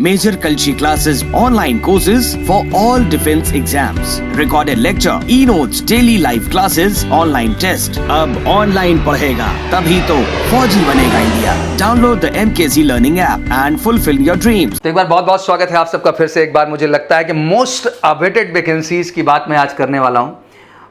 Major Kalshi classes, online courses for all defense exams, recorded lecture, e-notes, daily live classes, online test. अब online पढ़ेगा तभी तो फौजी बनेगा India. Download the MKZ Learning app and fulfill your dreams। तो एक बार बहुत बहुत स्वागत है आप सबका फिर से एक बार। मुझे लगता है कि मोस्ट अवेटेड वैकेंसीज की बात मैं आज करने वाला हूँ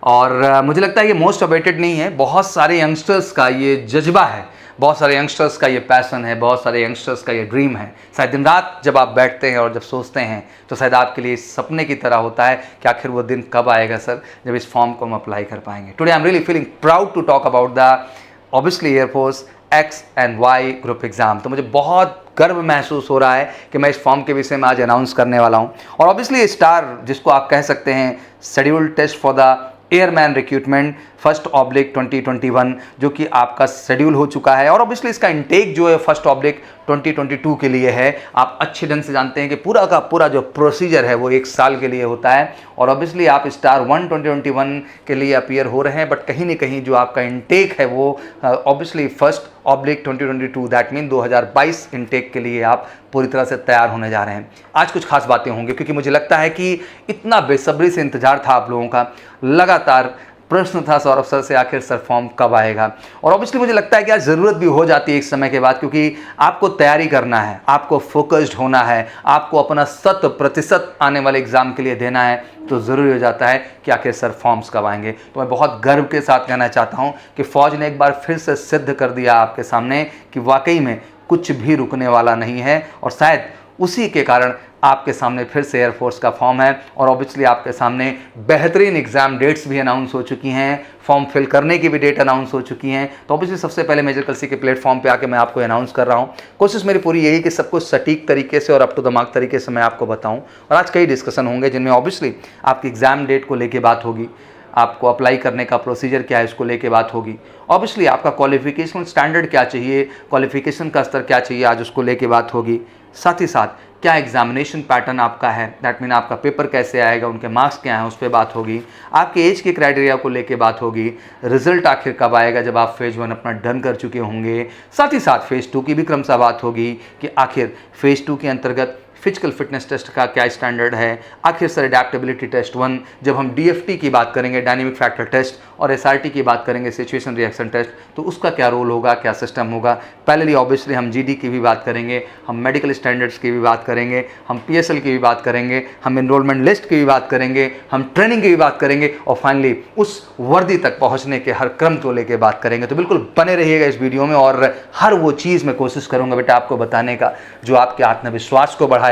और मुझे लगता है ये मोस्ट अवेटेड नहीं है, बहुत सारे यंगस्टर्स का ये जज्बा है, बहुत सारे यंगस्टर्स का ये पैशन है, बहुत सारे यंगस्टर्स का ये ड्रीम है। शायद दिन रात जब आप बैठते हैं और जब सोचते हैं तो शायद आपके लिए सपने की तरह होता है कि आखिर वो दिन कब आएगा सर जब इस फॉर्म को हम अप्लाई कर पाएंगे। Today I am really feeling proud to talk about the obviously air force X and Y group exam. तो मुझे बहुत गर्व महसूस हो रहा है कि मैं इस फॉर्म के विषय में आज अनाउंस करने वाला हूँ। और ऑब्वियसली स्टार जिसको आप कह सकते हैं scheduled test for the airman recruitment 1/2021 जो कि आपका शेड्यूल हो चुका है और ऑब्वियसली इसका इंटेक जो है 1/2022 के लिए है। आप अच्छे ढंग से जानते हैं कि पूरा का पूरा जो प्रोसीजर है वो एक साल के लिए होता है और ऑब्वियसली आप स्टार 1 2021 के लिए अपीयर हो रहे हैं, बट कहीं ना कहीं जो आपका इंटेक है वो ऑब्वियसली 1/2022 दैट मीन 2022 इंटेक के लिए आप पूरी तरह से तैयार होने जा रहे हैं। आज कुछ खास बातें होंगी क्योंकि मुझे लगता है कि इतना बेसब्री से इंतजार था आप लोगों का, लगातार प्रश्न था सौरभ सर से आखिर सर फॉर्म कब आएगा। और ऑब्वियसली मुझे लगता है कि आज ज़रूरत भी हो जाती है एक समय के बाद, क्योंकि आपको तैयारी करना है, आपको फोकस्ड होना है, आपको अपना 100% आने वाले एग्ज़ाम के लिए देना है, तो ज़रूरी हो जाता है कि आखिर सर फॉर्म्स कब आएंगे। तो मैं बहुत गर्व के साथ कहना चाहता हूँ कि फ़ौज ने एक बार फिर से सिद्ध कर दिया आपके सामने कि वाकई में कुछ भी रुकने वाला नहीं है और शायद उसी के कारण आपके सामने फिर से एयरफोर्स का फॉर्म है और ऑब्वियसली आपके सामने बेहतरीन एग्जाम डेट्स भी अनाउंस हो चुकी हैं, फॉर्म फिल करने की भी डेट अनाउंस हो चुकी हैं। तो ऑब्वियसली सबसे पहले मेजर कलसी के प्लेटफॉर्म पे आके मैं आपको अनाउंस कर रहा हूँ। कोशिश मेरी पूरी यही कि सब कुछ सटीक तरीके से और अप टू द मार्क तरीके से मैं आपको बताऊँ और आज कई डिस्कशन होंगे जिनमें ऑब्वियसली आपकी एग्जाम डेट को लेकर बात होगी, आपको अप्लाई करने का प्रोसीजर क्या है इसको लेके बात होगी, ऑब्वियसली आपका क्वालिफिकेशन स्टैंडर्ड क्या चाहिए, क्वालिफिकेशन का स्तर क्या चाहिए आज उसको लेके बात होगी। साथ ही साथ क्या एग्जामिनेशन पैटर्न आपका है, दैट मीन आपका पेपर कैसे आएगा, उनके मार्क्स क्या हैं उस पर बात होगी, आपके एज के क्राइटेरिया को लेके बात होगी, रिजल्ट आखिर कब आएगा जब आप फेज़ 1 अपना डन कर चुके होंगे। साथ ही साथ फेज़ 2 की भी क्रमशः बात होगी कि आखिर फेज़ 2 के अंतर्गत फिजिकल फिटनेस टेस्ट का क्या स्टैंडर्ड है, आखिर सर एडेप्टेबिलिटी टेस्ट 1, जब हम DFT की बात करेंगे डायनेमिक फैक्टर टेस्ट और SRT की बात करेंगे सिचुएशन रिएक्शन टेस्ट, तो उसका क्या रोल होगा, क्या सिस्टम होगा। पैरेलली ऑब्वियसली हम GD की भी बात करेंगे, हम मेडिकल स्टैंडर्ड्स की भी बात करेंगे, हम PSL की भी बात करेंगे, हम एनरोलमेंट लिस्ट की भी बात करेंगे, हम ट्रेनिंग की भी बात करेंगे और फाइनली उस वर्दी तक पहुँचने के हर क्रम को लेकर बात करेंगे। तो बिल्कुल बने रहिएगा इस वीडियो में और हर वो चीज़ मैं कोशिश करूँगा बेटा आपको बताने का जो आपके आत्मविश्वास को बढ़ाएगा,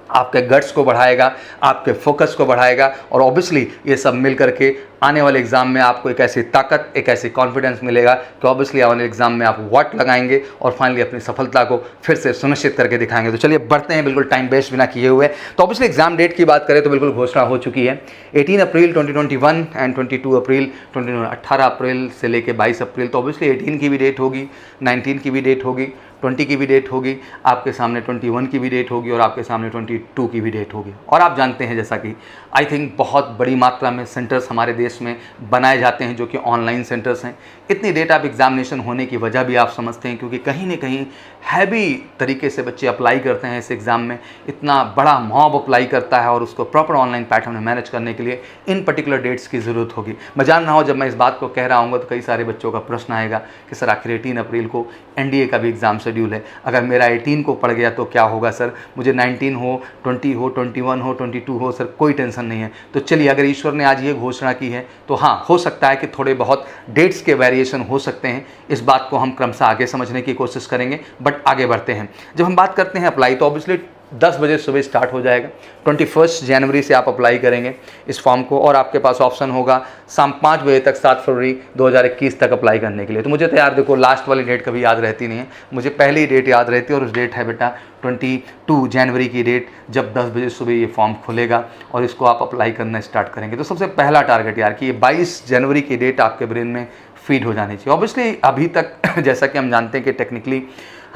आपके गट्स को बढ़ाएगा, आपके फोकस को बढ़ाएगा और ऑब्वियसली ये सब मिल करके आने वाले एग्जाम में आपको एक ऐसी ताकत, एक ऐसी कॉन्फिडेंस मिलेगा कि ऑब्वियसली आने वाले एग्जाम में आप व्हाट लगाएंगे और फाइनली अपनी सफलता को फिर से सुनिश्चित करके दिखाएंगे। तो चलिए बढ़ते हैं बिल्कुल टाइम वेस्ट बिना किए हुए। तो ऑब्वियसली एग्जाम डेट की बात करें तो बिल्कुल घोषणा हो चुकी है 18 अप्रैल 2021 एंड 22 अप्रैल 2021, 18 अप्रैल से लेकर 22 अप्रैल। तो ऑब्वियसली 18 की भी डेट होगी, 19 की भी डेट होगी, 20 की भी डेट होगी, आपके सामने 21 की भी डेट होगी और आपके सामने 22 की भी डेट होगी। और आप जानते हैं जैसा कि आई थिंक बहुत बड़ी मात्रा में सेंटर्स हमारे देश में बनाए जाते हैं जो कि ऑनलाइन सेंटर्स हैं। इतनी डेट आप एग्जामिनेशन होने की वजह भी आप समझते हैं क्योंकि कहीं ना कहीं हैवी तरीके से बच्चे अप्लाई करते हैं इस एग्ज़ाम में, इतना बड़ा मॉब अप्लाई करता है और उसको प्रॉपर ऑनलाइन पैटर्न में मैनेज करने के लिए इन पर्टिकुलर डेट्स की ज़रूरत होगी। मैं जान रहा हूँ जब मैं इस बात को कह रहा हूँ तो कई सारे बच्चों का प्रश्न आएगा कि सर आखिर 18 अप्रैल को NDA का भी एग्ज़ाम शेड्यूल है, अगर मेरा 18 को पड़ गया तो क्या होगा सर, मुझे 19 हो, 20 हो, 21 हो, 22 हो, सर कोई टेंशन नहीं है। तो चलिए अगर ईश्वर ने आज ये घोषणा की है तो हाँ हो सकता है कि थोड़े बहुत डेट्स के वेरिएशन हो सकते हैं, इस बात को हम क्रमशः आगे समझने की कोशिश करेंगे। बट आगे बढ़ते हैं, जब हम बात करते हैं अप्लाई तो ऑब्वियसली 10 बजे सुबह स्टार्ट हो जाएगा। 21 जनवरी से आप अप्लाई करेंगे इस फॉर्म को और आपके पास ऑप्शन होगा शाम 5 बजे तक 7 फरवरी 2021 तक अप्लाई करने के लिए। तो मुझे तो यार देखो लास्ट वाली डेट कभी याद रहती नहीं है, मुझे पहली डेट याद रहती है और उस डेट है बेटा 22 जनवरी की डेट, जब 10 बजे सुबह ये फॉर्म खुलेगा और इसको आप अप्लाई करना स्टार्ट करेंगे। तो सबसे पहला टारगेट यार कि ये 22 जनवरी की डेट आपके ब्रेन में फीड हो जानी चाहिए। ऑब्वियसली अभी तक जैसा कि हम जानते हैं कि टेक्निकली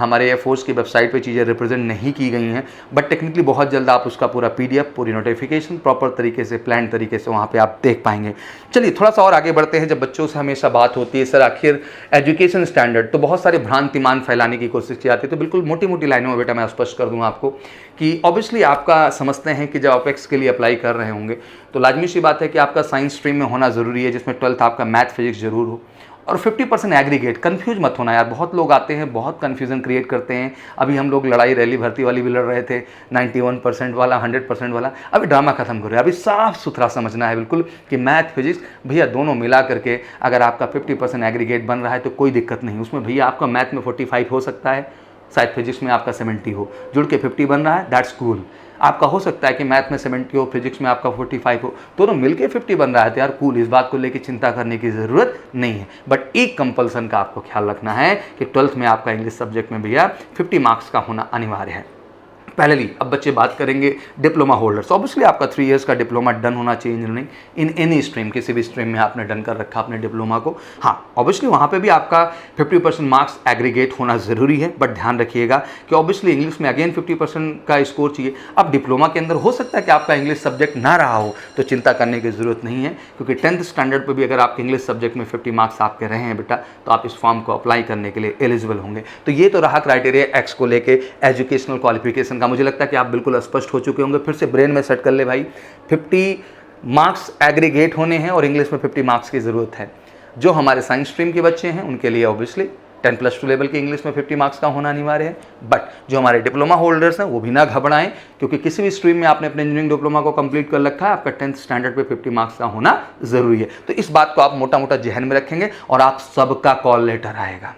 हमारे एयरफोर्स की वेबसाइट पे चीज़ें रिप्रेजेंट नहीं की गई हैं, बट टेक्निकली बहुत जल्द आप उसका पूरा PDF, पूरी नोटिफिकेशन प्रॉपर तरीके से, प्लान तरीके से वहाँ पे आप देख पाएंगे। चलिए थोड़ा सा और आगे बढ़ते हैं। जब बच्चों से हमेशा बात होती है सर आखिर एजुकेशन स्टैंडर्ड, तो बहुत सारे भ्रांतिमान फैलाने की कोशिश की जाती है। तो बिल्कुल मोटी मोटी लाइनों में बेटा मैं स्पष्ट कर दूँ आपको कि ऑब्वियसली आपका समझते हैं कि जब आप एक्स के लिए अप्लाई कर रहे होंगे तो लाजमी सी बात है कि आपका साइंस स्ट्रीम में होना ज़रूरी है, जिसमें 12th आपका मैथ फिजिक्स जरूर हो, और 50% एग्रीगेट। कंफ्यूज मत होना यार, बहुत लोग आते हैं बहुत कन्फ्यूजन क्रिएट करते हैं। अभी हम लोग लड़ाई रैली भर्ती वाली भी लड़ रहे थे, 91% वाला, 100% वाला। अभी ड्रामा खत्म करो, अभी साफ सुथरा समझना है बिल्कुल कि मैथ फिजिक्स भैया दोनों मिला करके अगर आपका 50% एग्रीगेट बन रहा है तो कोई दिक्कत नहीं। उसमें भैया आपका मैथ में 45 हो सकता है, शायद फिजिक्स में आपका 70 हो, जुड़ के 50 बन रहा है, दैट्स कूल। आपका हो सकता है कि मैथ में 70 हो, फिजिक्स में आपका 45 हो, दोनों मिलके 50 बन रहा है तो यार कूल, इस बात को लेकर चिंता करने की ज़रूरत नहीं है। बट एक कंपल्सन का आपको ख्याल रखना है कि 12th में आपका इंग्लिश सब्जेक्ट में भैया 50 मार्क्स का होना अनिवार्य है। पहले अब बच्चे बात करेंगे डिप्लोमा होल्डर्स। ऑब्वियसली आपका 3 इयर्स का डिप्लोमा डन होना चाहिए इंजीनियरिंग इन एनी स्ट्रीम, किसी भी स्ट्रीम में आपने डन कर रखा अपने डिप्लोमा को। हाँ ऑब्वियसली वहाँ पे भी आपका 50% मार्क्स एग्रीगेट होना ज़रूरी है, बट ध्यान रखिएगा कि ऑब्वियसली इंग्लिश में अगेन 50% का स्कोर चाहिए। अब डिप्लोमा के अंदर हो सकता है कि आपका इंग्लिश सब्जेक्ट ना रहा हो तो चिंता करने की ज़रूरत नहीं है, क्योंकि 10th स्टैंडर्ड पर भी अगर आपके इंग्लिश सब्जेक्ट में 50 मार्क्स आपके रहे हैं बेटा तो आप इस फॉर्म को अप्लाई करने के लिए एलिजिबल होंगे। तो ये तो रहा क्राइटेरिया एक्स को लेके एजुकेशनल क्वालिफिकेशन का। मुझे लगता है कि आप बिल्कुल स्पष्ट हो चुके होंगे। फिर से ब्रेन में सेट कर ले भाई, 50 मार्क्स एग्रीगेट होने हैं और इंग्लिश में 50 मार्क्स की ज़रूरत है। जो हमारे साइंस स्ट्रीम के बच्चे हैं उनके लिए ऑब्वियसली 10+2 लेवल के इंग्लिश में 50 मार्क्स का होना अनिवार्य है। बट जो हमारे डिप्लोमा होल्डर्स हैं वो भी ना घबराएं, क्योंकि किसी भी स्ट्रीम में आपने अपने इंजीनियरिंग डिप्लोमा को कंप्लीट कर रखा है, आपका 10th स्टैंडर्ड पे 50 मार्क्स का होना ज़रूरी है। तो इस बात को आप मोटा मोटा जहन में रखेंगे और आप सबका कॉल लेटर आएगा।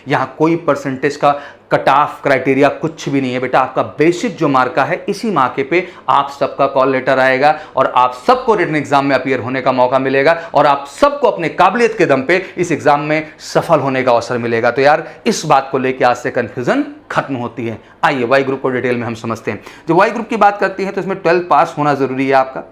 यहाँ कोई परसेंटेज का कट ऑफ क्राइटेरिया कुछ भी नहीं है बेटा। आपका बेसिक जो मार्का है इसी मार्के पे आप सबका कॉल लेटर आएगा और आप सबको रिटन एग्जाम में अपीयर होने का मौका मिलेगा और आप सबको अपने काबिलियत के दम पे इस एग्जाम में सफल होने का अवसर मिलेगा। तो यार इस बात को लेकर आज से कंफ्यूजन खत्म होती है। आइए वाई ग्रुप को डिटेल में हम समझते हैं। जो वाई ग्रुप की बात करती है तो इसमें 12 पास होना जरूरी है आपका,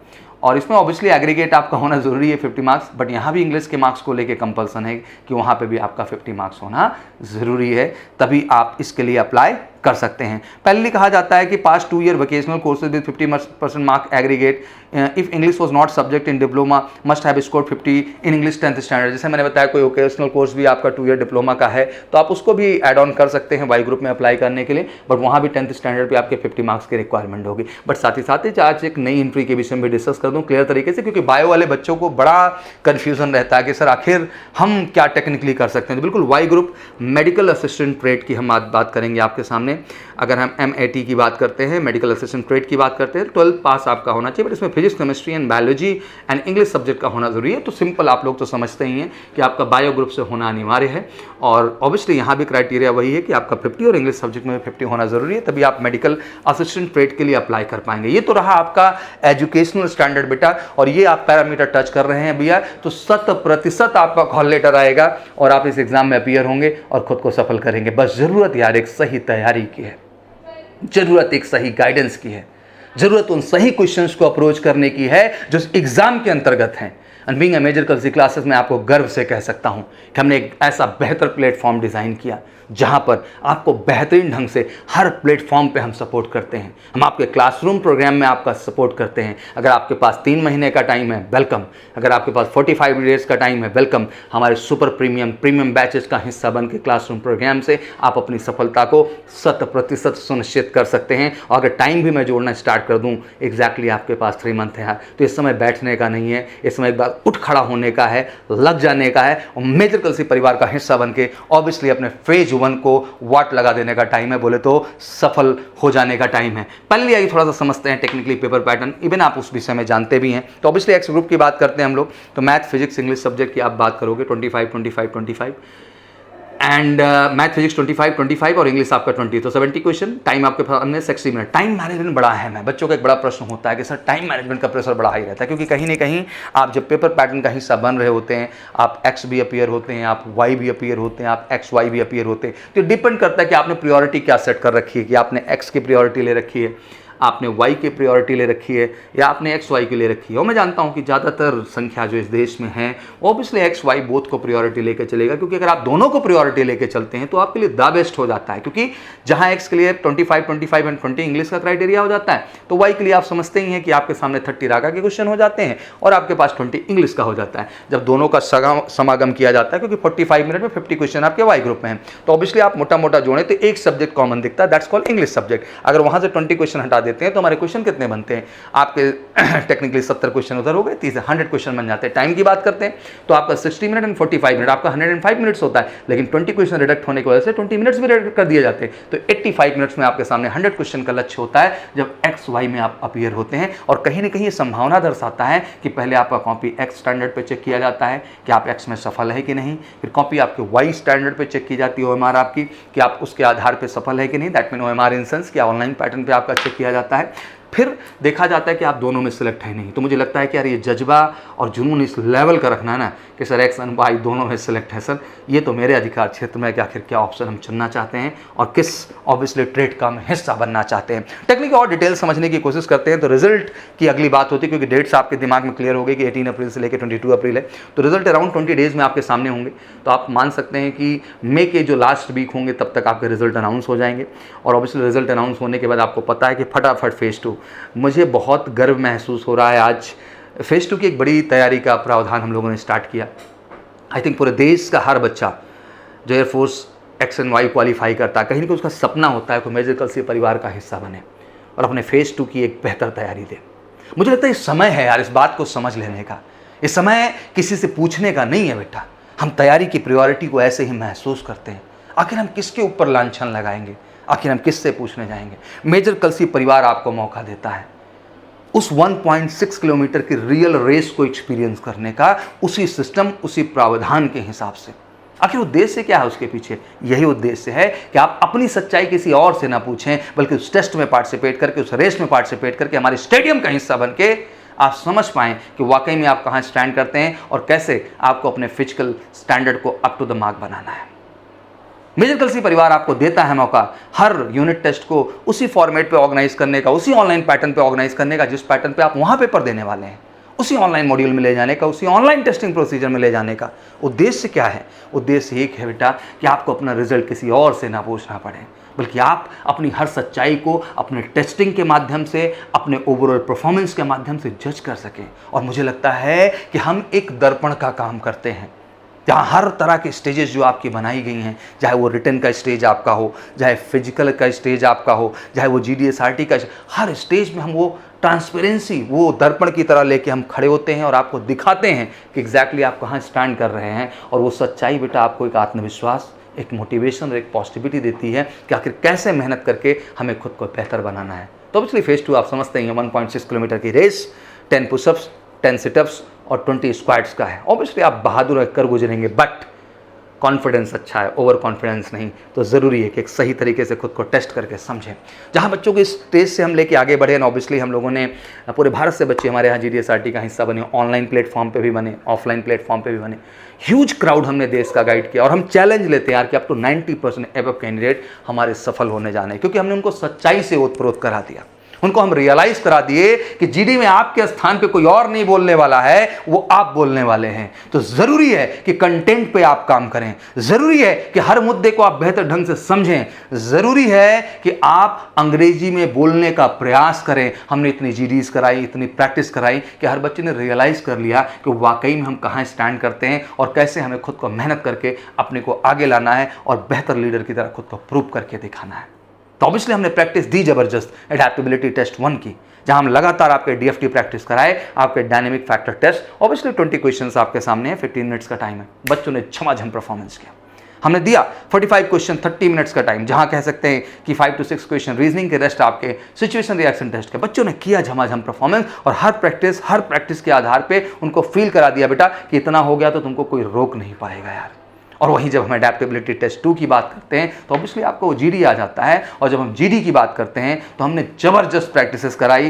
और इसमें ऑब्वियसली एग्रीगेट आपका होना जरूरी है 50 मार्क्स। बट यहाँ भी इंग्लिश के मार्क्स को लेके कंपल्सन है कि वहाँ पे भी आपका 50 मार्क्स होना ज़रूरी है, तभी आप इसके लिए अप्लाई कर सकते हैं। पहले कहा जाता है कि पास 2 year vocational courses with 50% mark aggregate if English was not subject in diploma must have scored 50 in English 10th standard. जैसे मैंने बताया कोई वोकेशनल कोर्स भी आपका 2 ईयर डिप्लोमा का है तो आप उसको भी ऐड ऑन कर सकते हैं वाई ग्रुप में अप्लाई करने के लिए, बट वहाँ भी 10th स्टैंडर्ड पे आपके 50 मार्क्स की रिक्वायरमेंट होगी। बट साथ ही आज एक नई एंट्री के विषय में डिस्कस कर दूँ क्लियर तरीके से, क्योंकि बायो वाले बच्चों को बड़ा कन्फ्यूजन रहता है कि सर आखिर हम क्या टेक्निकली कर सकते हैं। तो बिल्कुल Y group medical assistant trade की हम बात करेंगे आपके सामने। अगर हम MAT की बात करते हैं, मेडिकल असिस्टेंट ट्रेड की बात करते हैं, 12 पास आपका होना चाहिए, बट इसमें physics, chemistry and biology and English subject का होना जरूरी है। तो सिंपल आप लोग तो समझते ही हैं कि आपका बायो ग्रुप से होना अनिवार्य है, और ऑब्वियसली यहाँ भी क्राइटेरिया वही है कि आपका 50 और इंग्लिश सब्जेक्ट में 50 होना जरूरी है, तभी आप मेडिकल असिस्टेंट ट्रेड के लिए अप्लाई कर पाएंगे। ये तो रहा आपका एजुकेशनल स्टैंडर्ड बेटा, और ये आप पैरामीटर टच कर रहे हैं भैया तो 100% आपका कॉल लेटर आएगा और आप इस एग्जाम में अपीयर होंगे और खुद को सफल करेंगे। बस जरूरत यार एक सही तैयारी की है, जरूरत एक सही गाइडेंस की है, जरूरत उन सही क्वेश्चंस को अप्रोच करने की है जो एग्जाम के अंतर्गत हैं। And being a major Kalsi classes में आपको गर्व से कह सकता हूं कि हमने एक ऐसा बेहतर प्लेटफॉर्म डिजाइन किया जहां पर आपको बेहतरीन ढंग से हर प्लेटफॉर्म पे हम सपोर्ट करते हैं। हम आपके क्लासरूम प्रोग्राम में आपका सपोर्ट करते हैं। अगर आपके पास 3 महीने का टाइम है वेलकम, अगर आपके पास 45 डेज का टाइम है वेलकम। हमारे सुपर प्रीमियम बैचेस का हिस्सा बन के क्लासरूम प्रोग्राम से आप अपनी सफलता को 100% सुनिश्चित कर सकते हैं। और अगर टाइम भी मैं जोड़ना स्टार्ट कर दूं, एग्जैक्टली आपके पास 3 मंथ है, तो इस समय बैठने का नहीं है, इस समय एक बार उठ खड़ा होने का है, लग जाने का है और मेजर कल्सी परिवार का हिस्सा बन के ऑब्वियसली अपने फेज 1 को वाट लगा देने का टाइम है, बोले तो सफल हो जाने का टाइम है। पहले आइए थोड़ा सा समझते हैं टेक्निकली पेपर पैटर्न, इवन आप उस विषय में जानते भी हैं। तो ऑब्वियसली एक्स ग्रुप की बात करते हैं हम लोग, तो मैथ फिजिक्स इंग्लिश सब्जेक्ट की आप बात करोगे 25 एंड मैथ फिजिक्स 25 और इंग्लिश आपका 20, तो 70 क्वेश्चन। टाइम आपके सामने 60 मिनट। टाइम मैनेजमेंट बड़ा अहम है। बच्चों का एक बड़ा प्रश्न होता है कि सर टाइम मैनेजमेंट का प्रेशर बड़ा हाई रहता है, क्योंकि कहीं ना कहीं आप जब पेपर पैटर्न का हिस्सा बन रहे होते हैं, आप एक्स भी अपीयर होते हैं, आप वाई भी अपीयर होते हैं, आप XY भी अपीयर होते हैं। तो डिपेंड करता है कि आपने प्रायोरिटी क्या सेट कर रखी है, कि आपने एक्स की प्रायोरिटी ले रखी है, आपने y की प्रायोरिटी ले रखी है या आपने x y की ले रखी है। और मैं जानता हूँ कि ज़्यादातर संख्या जो इस देश में है ऑब्वियसली x y बोथ को प्रायोरिटी लेकर चलेगा, क्योंकि अगर आप दोनों को प्रायोरिटी लेकर चलते हैं तो आपके लिए द बेस्ट हो जाता है। क्योंकि जहाँ x के लिए 25 एंड 20 इंग्लिश का क्राइटेरिया हो जाता है, तो y के लिए आप समझते ही हैं कि आपके सामने 30 रागा के क्वेश्चन हो जाते हैं और आपके पास 20 इंग्लिश का हो जाता है। जब दोनों का समागम किया जाता है, क्योंकि 45 मिनट में 50 क्वेश्चन आपके y ग्रुप में हैं, तो ऑब्वियसली आप मोटा मोटा जोड़ें तो एक सब्जेक्ट कॉमन दिखता है, दैट्स कॉल्ड इंग्लिश सब्जेक्ट। अगर वहां से 20 क्वेश्चन हटा देते हैं तो हमारे क्वेश्चन कितने बनते हैं? आपके टेक्निकली 70 क्वेश्चन उधर हो गए, 100 क्वेश्चन बन जाते हैं। टाइम की बात करते हैं तो आपका 60 मिनट एंड 45 मिनट, आपका 105 मिनट्स होता है, लेकिन 20 क्वेश्चन रिडक्ट होने की वजह से 20 मिनट्स भी रिडक्ट कर दिए जाते हैं। तो 85 मिनट्स में आपके सामने 100 क्वेश्चन का लक्ष्य होता है जब एक्स वाई में आप अपीयर होते हैं। और कहीं ना कहीं ये संभावना दर्शाता है कि पहले आपका कॉपी एक्स स्टैंडर्ड पे चेक किया जाता है कि आप एक्स में सफल है कि नहीं, फिर कॉपी आपके वाई स्टैंडर्ड पे चेक की जाती है ओएमआर आपकी कि आप उसके आधार पे सफल है कि नहीं, that mean OMR in sense कि ऑनलाइन पैटर्न पे आपका चेक किया जाता है। फिर देखा जाता है कि आप दोनों में सिलेक्ट है नहीं। तो मुझे लगता है कि यार ये जज्बा और जुनून इस लेवल का रखना है ना कि सर एक्स एंड वाई दोनों में सिलेक्ट है सर, ये तो मेरे अधिकार क्षेत्र में कि आखिर क्या ऑप्शन हम चुनना चाहते हैं और किस ऑब्वियसली ट्रेड का हम हिस्सा बनना चाहते हैं। टेक्निक और डिटेल समझने की कोशिश करते हैं तो रिजल्ट की अगली बात होती है, क्योंकि डेट्स आपके दिमाग में क्लियर हो गई कि 18 अप्रैल से लेकर 22 अप्रैल है, तो रिजल्ट अराउंड 20 डेज में आपके सामने होंगे। तो आप मान सकते हैं कि मई के जो लास्ट वीक होंगे तब तक आपके रिजल्ट अनाउंस हो जाएंगे। और ऑब्वियसली रिजल्ट अनाउंस होने के बाद आपको पता है कि फटाफट फेज़ 2। मुझे बहुत गर्व महसूस हो रहा है, आज फेज़ 2 की एक बड़ी तैयारी का प्रावधान हम लोगों ने स्टार्ट किया। आई थिंक पूरे देश का हर बच्चा जो air force X and Y qualify करता है, कहीं ना कहीं उसका सपना होता है कि मेजर कल्सी परिवार का हिस्सा बने और अपने फेज़ 2 की एक बेहतर तैयारी दे। मुझे लगता है ये समय है यार इस बात को समझ लेने का, ये समय किसी से पूछने का नहीं है बेटा। हम तैयारी की प्रायोरिटी को ऐसे ही महसूस करते हैं, आखिर हम किसके ऊपर लांछन लगाएंगे, आखिर हम किससे पूछने जाएंगे। मेजर कल्सी परिवार आपको मौका देता है उस 1.6 किलोमीटर की रियल रेस को एक्सपीरियंस करने का, उसी सिस्टम उसी प्रावधान के हिसाब से। आखिर उद्देश्य क्या है उसके पीछे? यही उद्देश्य है कि आप अपनी सच्चाई किसी और से ना पूछें, बल्कि उस टेस्ट में पार्टिसिपेट करके, उस रेस में पार्टिसिपेट करके, हमारे स्टेडियम का हिस्सा बन के आप समझ पाएं कि वाकई में आप कहाँ स्टैंड करते हैं और कैसे आपको अपने फिजिकल स्टैंडर्ड को अप टू द मार्क बनाना है। मेजर कल्सी परिवार आपको देता है मौका हर यूनिट टेस्ट को उसी फॉर्मेट पे ऑर्गेनाइज करने का, उसी ऑनलाइन पैटर्न पे ऑर्गेनाइज करने का जिस पैटर्न पे आप वहाँ पेपर देने वाले हैं, उसी ऑनलाइन मॉड्यूल में ले जाने का, उसी ऑनलाइन टेस्टिंग प्रोसीजर में ले जाने का। उद्देश्य क्या है? उद्देश्य एक है बेटा कि आपको अपना रिजल्ट किसी और से ना पूछना पड़े, बल्कि आप अपनी हर सच्चाई को अपने टेस्टिंग के माध्यम से, अपने ओवरऑल परफॉर्मेंस के माध्यम से जज कर सकें। और मुझे लगता है कि हम एक दर्पण का काम करते हैं, जहाँ हर तरह के स्टेजेस जो आपकी बनाई गई हैं, चाहे वो रिटन का स्टेज आपका हो, चाहे फिजिकल का स्टेज आपका हो, चाहे वो GDSRT का, हर स्टेज में हम वो ट्रांसपेरेंसी, वो दर्पण की तरह लेके हम खड़े होते हैं और आपको दिखाते हैं कि एग्जैक्टली आप कहाँ स्टैंड कर रहे हैं। और वो सच्चाई बेटा आपको एक आत्मविश्वास, एक मोटिवेशन और एक पॉजिटिविटी देती है कि आखिर कैसे मेहनत करके हमें खुद को बेहतर बनाना है। तो ऑब्वियसली फेज़ 2 आप समझते हैं 1.6 किलोमीटर की रेस, 10 पुशअप्स, 10 सिटअप्स और 20 स्क्वाट्स का है। ऑब्वियसली आप बहादुर कर गुजरेंगे, बट कॉन्फिडेंस अच्छा है, ओवर कॉन्फिडेंस नहीं। तो ज़रूरी है कि एक सही तरीके से खुद को टेस्ट करके समझें। जहाँ बच्चों को इस स्टेज से हम लेके आगे बढ़े, ऑब्वियसली हम लोगों ने पूरे भारत से बच्चे हमारे यहाँ GDSRT का हिस्सा बने, ऑनलाइन प्लेटफॉर्म पे भी बने, ऑफलाइन प्लेटफॉर्म पे भी बने। ह्यूज क्राउड हमने देश का गाइड किया और हम चैलेंज लेते हैं यार कि अप टू 90% एबव कैंडिडेट हमारे सफल होने जाने, क्योंकि हमने उनको सच्चाई से ओतप्रोत करा दिया। उनको हम रियलाइज करा दिए कि GD में आपके स्थान पे कोई और नहीं बोलने वाला है, वो आप बोलने वाले हैं। तो जरूरी है कि कंटेंट पे आप काम करें, जरूरी है कि हर मुद्दे को आप बेहतर ढंग से समझें, जरूरी है कि आप अंग्रेजी में बोलने का प्रयास करें। हमने इतनी GDs कराई, इतनी प्रैक्टिस कराई कि हर बच्चे ने रियलाइज कर लिया कि वाकई में हम कहाँ स्टैंड करते हैं और कैसे हमें खुद को मेहनत करके अपने को आगे लाना है और बेहतर लीडर की तरह खुद को प्रूव करके दिखाना है। तो ऑब्वियसली हमने प्रैक्टिस दी जबरदस्त एडेप्टेबिलिटी टेस्ट 1 की, जहां हम लगातार आपके DFT प्रैक्टिस कराए, आपके dynamic factor test. Obviously 20 questions आपके सामने है, 15 मिनट्स का टाइम है। बच्चों ने झमाझम परफॉर्मेंस किया। हमने दिया 45 क्वेश्चन, 30 मिनट्स का टाइम, जहां कह सकते हैं कि 5 to 6 क्वेश्चन रीजनिंग के, रेस्ट आपके सिचुएशन रिएक्शन टेस्ट के। बच्चों ने किया झमाझम परफॉर्मेंस और हर प्रैक्टिस के आधार पे उनको फील करा दिया बेटा कि इतना हो गया तो तुमको कोई रोक नहीं पाएगा यार। और वहीं जब हम एडेप्टेबिलिटी टेस्ट 2 की बात करते हैं तो ऑब्वियसली आपको जीडी आ जाता है, और जब हम जीडी की बात करते हैं तो हमने ज़बरदस्त प्रैक्टिसेस कराई,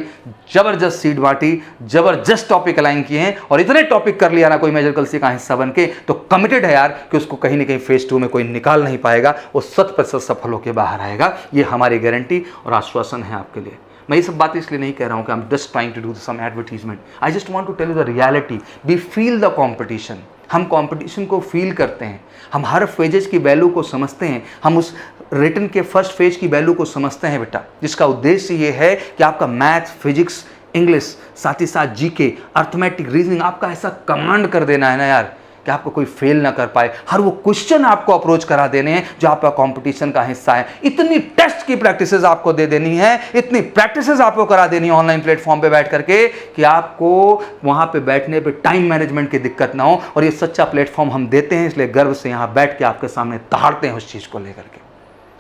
ज़बरदस्त सीड बांटी, ज़बरदस्त टॉपिक अलाइन किए हैं, और इतने टॉपिक कर लिया ना कोई मेजर कलसी का हिस्सा बन के, तो कमिटेड है यार कि उसको कहीं ना कहीं फेज 2 में कोई निकाल नहीं पाएगा, वो 100% सफल होकर बाहर आएगा। ये हमारी गारंटी और आश्वासन है आपके लिए। मैं ये सब बातें इसलिए नहीं कह रहा हूँ कि I am just trying to do some advertisement, I just want to tell you the reality. We feel the competition, हम कंपटीशन को फील करते हैं, हम हर फेजेस की वैल्यू को समझते हैं, हम उस रिटन के फर्स्ट फेज की वैल्यू को समझते हैं बेटा, जिसका उद्देश्य ये है कि आपका मैथ्स, फिजिक्स, इंग्लिश, साथ ही साथ जीके, अर्थमेटिक, रीजनिंग आपका ऐसा कमांड कर देना है ना यार कि आपको कोई फेल ना कर पाए। हर वो क्वेश्चन आपको अप्रोच करा देने हैं जो आपका कंपटीशन का हिस्सा है। इतनी टेस्ट की प्रैक्टिसेस आपको दे देनी है, इतनी प्रैक्टिसेस आपको करा देनी है ऑनलाइन प्लेटफॉर्म पे बैठ करके कि आपको वहां पे बैठने पे टाइम मैनेजमेंट की दिक्कत ना हो। और ये सच्चा प्लेटफॉर्म हम देते हैं, इसलिए गर्व से यहाँ बैठ के आपके सामने दहाड़ते हैं उस चीज़ को लेकर के।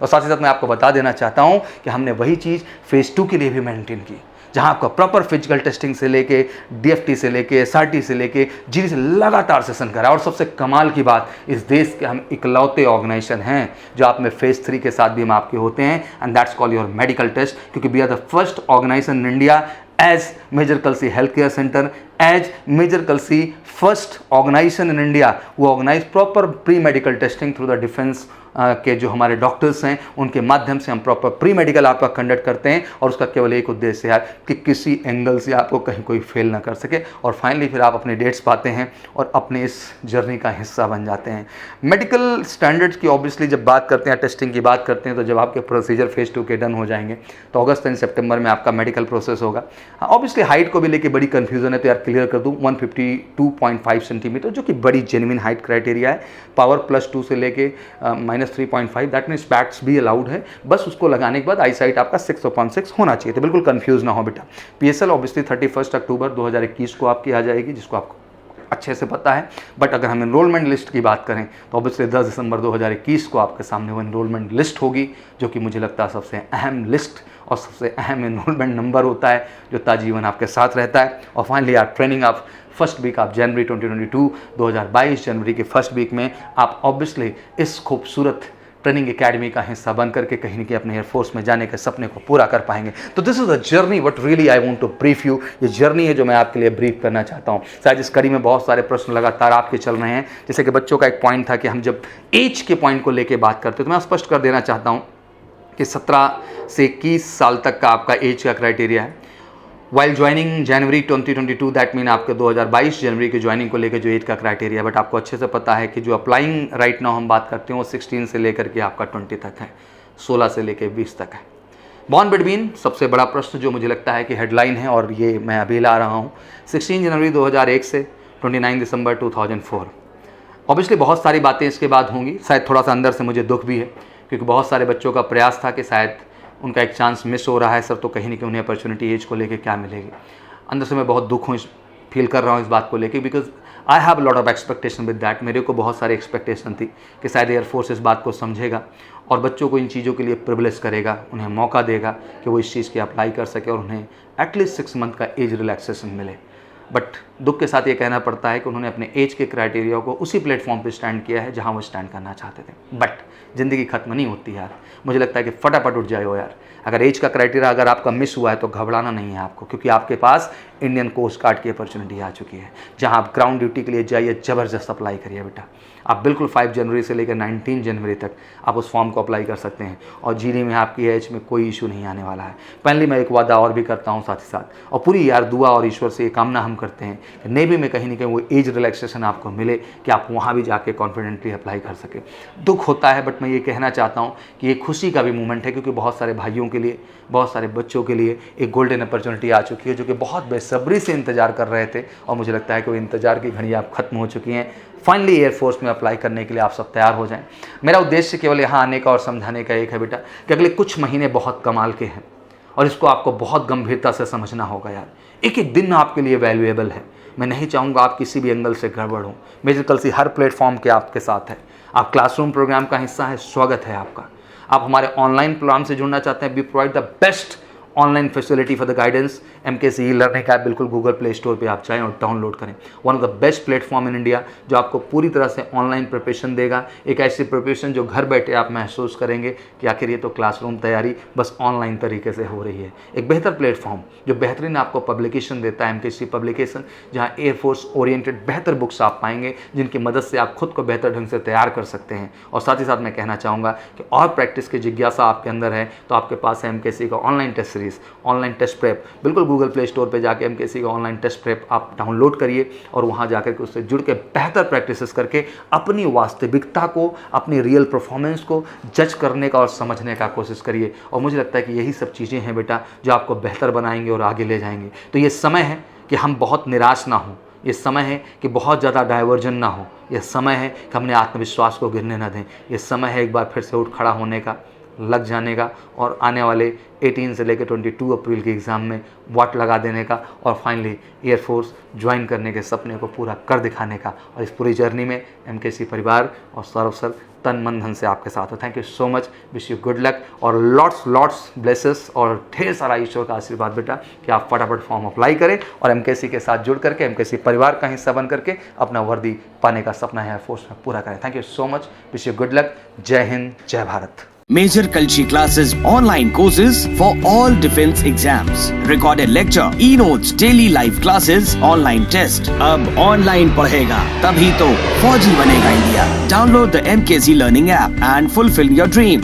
और साथ ही साथ मैं आपको बता देना चाहता हूँ कि हमने वही चीज़ फेज 2 के लिए भी मेंटेन की, जहां आपका प्रॉपर फिजिकल टेस्टिंग से लेके डीएफटी से लेके एसआरटी से लेके जीडी से लगातार सेशन करा। और सबसे कमाल की बात, इस देश के हम इकलौते ऑर्गेनाइजेशन हैं जो आप में फेज 3 के साथ भी हम आपके होते हैं, and that's call your medical test, क्योंकि we are the first organisation in India as major Kalsi health care centre, as major Kalsi first organisation in India वो organise proper pre medical testing through the defence के जो हमारे doctors हैं उनके माध्यम से हम प्रॉपर प्री मेडिकल आपका कंडक्ट करते हैं। और उसका केवल एक उद्देश्य है कि किसी एंगल से आपको कहीं कोई फेल ना कर सके, और फाइनली फिर आप अपने डेट्स पाते हैं और अपने इस जर्नी का हिस्सा बन जाते हैं। मेडिकल स्टैंडर्ड्स की ऑब्वियसली जब बात करते हैं, टेस्टिंग की बात करते हैं, तो जब आपके प्रोसीजर फेज 2 के डन हो जाएंगे तो अगस्त एंड सितंबर में आपका मेडिकल प्रोसेस होगा। ऑब्वियसली हाइट को भी लेके बड़ी कन्फ्यूजन है, तो यार क्लियर कर दूँ 152.5 सेंटीमीटर जो कि बड़ी जेन्युइन हाइट क्राइटेरिया है। पावर +2 से लेके -3.5, दैट मीन स्पैक्स भी अलाउड है, बस उसको लगाने के बाद आई साइट आपका 6/6 होना चाहिए, तो बिल्कुल कंफ्यूज ना हो बेटा। पीएसएल ऑब्वियसली 31 अक्टूबर 2021 को आपकी आ जाएगी, जिसको आपको अच्छे से पता है। बट अगर हम एनरोलमेंट लिस्ट की बात करें तो ऑब्वियसली 10 दिसंबर 2021 को आपके सामने वो एनरोलमेंट लिस्ट होगी, जो कि मुझे लगता है सबसे अहम लिस्ट और सबसे अहम एनरोलमेंट नंबर होता है जो ताजीवन आपके साथ रहता है। और फाइनली आप ट्रेनिंग आप फर्स्ट वीक आप जनवरी 2022 जनवरी के फर्स्ट वीक में आप ऑब्वियसली इस खूबसूरत ट्रेनिंग एकेडमी का हिस्सा बन करके कहीं ना कहीं अपने एयरफोर्स में जाने के सपने को पूरा कर पाएंगे। तो this is a journey what really I want to brief you. ये जर्नी है जो मैं आपके लिए ब्रीफ करना चाहता हूँ। शायद इस कड़ी में बहुत सारे प्रश्न लगातार आपके चल रहे हैं, जैसे कि बच्चों का एक पॉइंट था कि हम जब एज के पॉइंट को लेकर बात करते हैं तो मैं स्पष्ट कर देना चाहता हूँ कि 17 से 21 साल तक का आपका एज का क्राइटेरिया है। While joining January 2022 that mean आपके 2022 जनवरी की ज्वाइनिंग को लेकर जो एज का क्राइटेरिया, बट आपको अच्छे से पता है कि जो अप्लाइंग राइट नाउ हम बात करते हैं वो 16 से लेकर के आपका 20 तक है, 16 से लेकर 20 तक है। बॉर्न बिटवीन सबसे बड़ा प्रश्न जो मुझे लगता है कि हेडलाइन है, और ये मैं अभी ला रहा हूँ, 16 जनवरी 2001 से 29 दिसंबर 2004। ऑब्वियसली बहुत सारी बातें इसके बाद होंगी, शायद थोड़ा सा अंदर से मुझे दुख भी है, क्योंकि बहुत सारे बच्चों का प्रयास था कि शायद उनका एक चांस मिस हो रहा है सर, तो कहीं ना कहीं उन्हें अपॉर्चुनिटी एज को लेके क्या मिलेगी। अंदर से मैं बहुत दुख हूँ, फील कर रहा हूँ इस बात को लेके, because I have lot of expectation with that. मेरे को बहुत सारी एक्सपेक्टेशन थी कि शायद एयरफोर्स इस बात को समझेगा और बच्चों को इन चीज़ों के लिए प्रिविलेज करेगा, उन्हें मौका देगा कि वो इस चीज़ की अप्लाई कर सके और उन्हें एटलीस्ट 6 मंथ का एज रिलैक्सेशन मिले। बट दुख के साथ ये कहना पड़ता है कि उन्होंने अपने एज के क्राइटेरिया को उसी प्लेटफॉर्म पे स्टैंड किया है जहां वो स्टैंड करना चाहते थे। बट ज़िंदगी खत्म नहीं होती यार, मुझे लगता है कि फटाफट उठ जाओ यार। अगर एज का क्राइटेरिया अगर आपका मिस हुआ है तो घबराना नहीं है आपको, क्योंकि आपके पास इंडियन कोस्ट गार्ड की अपॉर्चुनिटी आ चुकी है, जहां आप ग्राउंड ड्यूटी के लिए जाइए, ज़बरदस्त अप्लाई करिए बेटा। आप बिल्कुल 5 जनवरी से लेकर 19 जनवरी तक आप उस फॉर्म को अप्लाई कर सकते हैं, और जीडी में आपकी एज में कोई इशू नहीं आने वाला है। पहले मैं एक वादा और भी करता हूँ साथ ही साथ, और पूरी यार दुआ और ईश्वर से ये कामना हम करते हैं कि नेवी में कहीं ना कहीं वो एज रिलैक्सेशन आपको मिले कि आप वहाँ भी जाके कॉन्फिडेंटली अप्लाई कर सकें। दुख होता है, बट मैं ये कहना चाहता हूँ कि ये खुशी का भी मोमेंट है, क्योंकि बहुत सारे भाइयों के लिए, बहुत सारे बच्चों के लिए एक गोल्डन अपॉर्चुनिटी आ चुकी है, जो कि बहुत बेसब्री से इंतजार कर रहे थे, और मुझे लगता है कि वो इंतजार की घड़ी आप खत्म हो चुकी हैं। फाइनली एयरफोर्स में अप्लाई करने के लिए आप सब तैयार हो जाएं। मेरा उद्देश्य केवल यहाँ आने का और समझाने का एक है बेटा कि अगले कुछ महीने बहुत कमाल के हैं, और इसको आपको बहुत गंभीरता से समझना होगा यार। एक एक दिन आपके लिए वैल्यूएबल है। मैं नहीं चाहूँगा आप किसी भी एंगल से गड़बड़ हो। मेजर कलसी हर प्लेटफॉर्म के आपके साथ है। आप क्लासरूम प्रोग्राम का हिस्सा है, स्वागत है आपका। आप हमारे ऑनलाइन प्रोग्राम से जुड़ना चाहते हैं, we provide the best online facility for the guidance, MKC learning app बिल्कुल गूगल प्ले स्टोर पे आप जाएं और डाउनलोड करें। One of the best platform in India जो आपको पूरी तरह से ऑनलाइन प्रिपरेशन देगा, एक ऐसी प्रिपरेशन जो घर बैठे आप महसूस करेंगे कि आखिर ये तो क्लासरूम तैयारी बस ऑनलाइन तरीके से हो रही है। एक बेहतर प्लेटफॉर्म जो बेहतरीन आपको पब्लिकेशन देता है, MKC पब्लिकेशन, जहाँ एयरफोर्स ओरिएंटेड बेहतर बुक्स आप पाएंगे जिनकी मदद से आप खुद को बेहतर ढंग से तैयार कर सकते हैं। और साथ ही साथ मैं कहना चाहूँगा कि और प्रैक्टिस की जिज्ञासा आपके अंदर है तो आपके पास है MKC का online test series, online test prep. बिल्कुल गूगल प्ले स्टोर पे जाके MKC का ऑनलाइन टेस्ट प्रेप आप डाउनलोड करिए और वहाँ जाकर के उससे जुड़ के बेहतर प्रैक्टिसेस करके अपनी वास्तविकता को, अपनी रियल परफॉर्मेंस को जज करने का और समझने का कोशिश करिए। और मुझे लगता है कि यही सब चीज़ें हैं बेटा जो आपको बेहतर बनाएंगे और आगे ले जाएंगे। तो ये समय है कि हम बहुत निराश ना हों, ये समय है कि बहुत ज़्यादा डाइवर्जन ना हो, यह समय है कि हमने आत्मविश्वास को गिरने ना दें। ये समय है एक बार फिर से उठ खड़ा होने का, लग जाने का और आने वाले 18 से लेकर 22 अप्रैल के एग्ज़ाम में वाट लगा देने का और फाइनली एयरफोर्स ज्वाइन करने के सपने को पूरा कर दिखाने का। और इस पूरी जर्नी में MKC परिवार और सौरभ सर तन मन धन से आपके साथ हो। Thank you so much, wish you good luck और लॉट्स ब्लेसेस और ढेर सारा ईश्वर का आशीर्वाद बेटा कि आप फटाफट फॉर्म अप्लाई करें और MKC के साथ जुड़ करके MKC परिवार का हिस्सा बन करके अपना वर्दी पाने का सपना है एयरफोर्स में पूरा करें। Thank you so much, wish you good luck. जय हिंद, जय Bharat. Major Kalshi classes, online courses for all defense exams, recorded lecture, e-notes, daily live classes, online test. अब ऑनलाइन पढ़ेगा तभी तो फौजी बनेगा India. Download the MKC Learning app and fulfill your dreams.